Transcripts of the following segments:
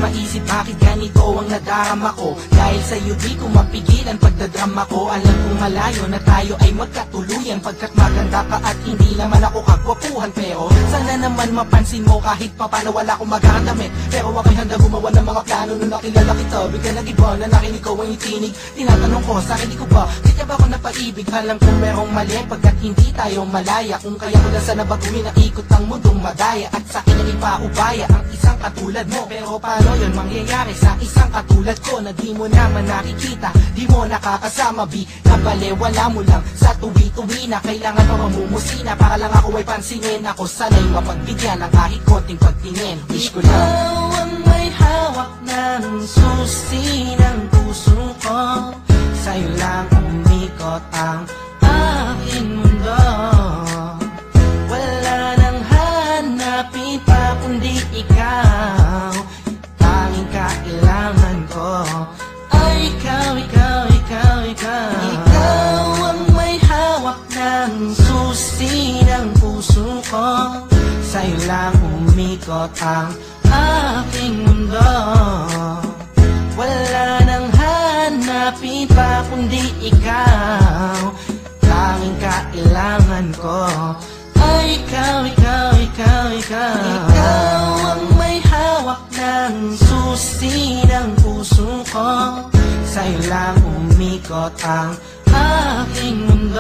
maisip bakit ganito ang nadarama ko. Dahil sa'yo di ko mapigilan pagdadrama ko. Alam kong malayo na tayo ay magkatuluyan, pagkat maganda ka at hindi naman ako kagwapuhan. Pero sana naman mapansin mo kahit pa paano wala akong magandamit. Pero ako'y handa gumawa ng mga plano nung nakilala kita. Bigla nag-iba na nakinig ko ang itinig. Tinatanong ko sarili ko ba, di ka ba ako napaibig? Alam kong merong mali pagkat hindi tayo malaya. Kung kaya ko lang sana baguhin ang ikot ng mundong madaya, at sa akin ang ipaubaya ang isang katulad mo. Pero paano yun mangyayari sa isang katulad ko na di mo naman nakikita, di mo nakakasama, bi wala mo lang sa tuwi-tuwi na kailangan pa mamumusina para lang ako ay pansinin. Ako sana'y mapagbigyan ng kahit konting pagtingin. Wish ko lang ikaw ang may hawak ng susi ng puso ko. Sa'yo lang umikot ang aking mundo. Wala nang hanapin pa kundi ikaw. Tanging kailangan ko ay ikaw, ikaw, ikaw, ikaw. Ikaw ang may hawak ng susi ng puso ko. Sa'yo lang umikot ang aking mundo. Wala nang hanapin pa kundi ikaw. Tanging kailangan ko ay ikaw, ikaw, ikaw, ikaw. Ikaw ang may hawak ng susi ng puso ko. Sa'yo lang umikot ang aking mundo.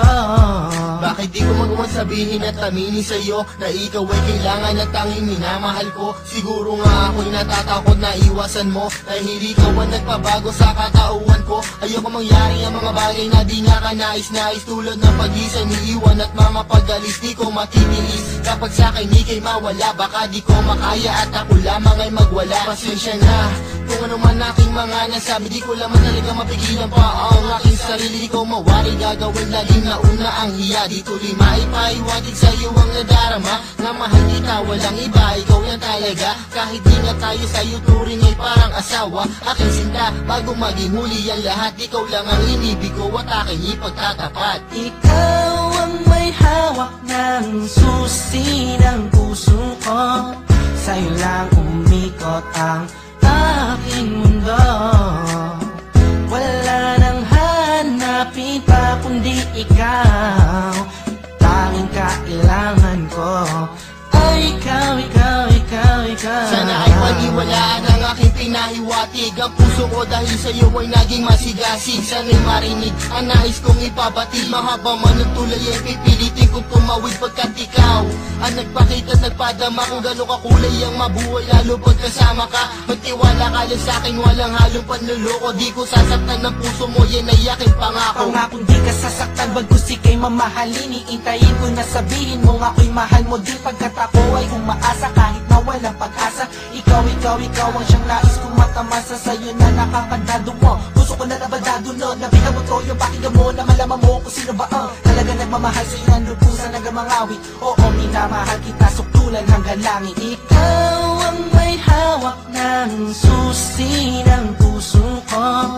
Bakit di ko magawa sabihin at aminin sa'yo na ikaw ay kailangan at tanging minamahal ko? Siguro nga ako'y natatakot na iwasan mo, dahil ikaw ang nagpabago sa katauhan ko. Ayoko mangyari ang mga bagay na di nga ka nais-nais, tulad ng pag-isa, niiwan at mga pag-alis. Di ko matitiis kapag sa'kin ika'y mawala. Baka di ko makaya at ako lamang ay magwala. Pasensya na kung ano man aking mga nasabi, di ko lamang talaga mapigilan pa ang aking sarili. Di ko mawari gagawin laging nauna ang hiya. Di tuloy maipaiwatig sa'yo ang nadarama, na mahal kita walang iba, ikaw yan talaga. Kahit di nga tayo sa'yo turing ay parang asawa. Aking sinta bago maging huli ang lahat, ikaw lang ang inibig ko at aking ipagtatapat. Ikaw ang may hawak ng susi ng puso ko. Sa'yo lang umikot ang aking mundo. Wala nang hanapin pa kundi ikaw. Tanging kailangan ko ay ikaw, ikaw, ikaw, ikaw. Sana ay paniwalaan ang aking pinahiwatig. Ang puso ko dahil sa'yo ay naging masigasig. Sana'y marinig ang nais kong ipabatid. Mahaba man ang tulay ay pipilitin kong tumawid, pagkat ikaw ang nagpakita at nagpadama kung gano'ng kakulay ang mabuhay, lalo pag kasama ka. Magtiwala ka lang sa'kin, walang halong panluloko. Di ko sasaktan ng puso mo, yan ay aking pangako. Pangakong di ka sasaktan, bagkus ika'y mamahalin. Iintayin ko na sabihin mo ako'y mahal mo din, pagkat ako ay umaasa kahit na walang pag-asa. Ikaw, ikaw, ikaw ang siyang nais kong matamasa. Sa'yo na nakakandado mo, puso ko na nabaldado no. Nabigabot ko yung pakinggan mo na malaman mo kung sino ba ang talaga nagmamahal sa'yo ng lubusan hanggang mangawi. Oo, minamahal kita suktulan hanggang langit. Ikaw ang may hawak ng susi ng puso ko.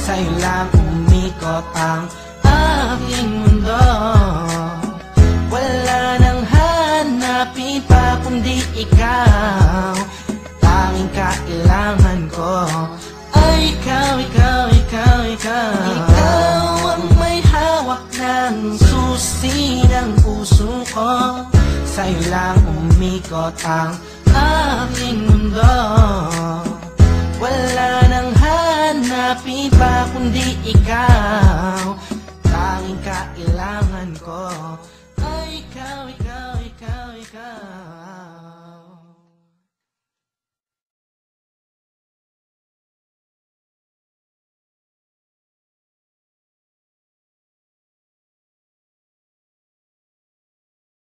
Sa'yo lang umikot ang aking mundo. Wala nang hanapin pa kundi ikaw. Tanging kailangan ko ay ikaw, ikaw, ikaw, ikaw. Ikaw ang may hawak ng susi ng puso ko. Sa'yo lang umikot ang aking mundo. Wala nang hanapin pa kundi ikaw. Tanging kailangan ko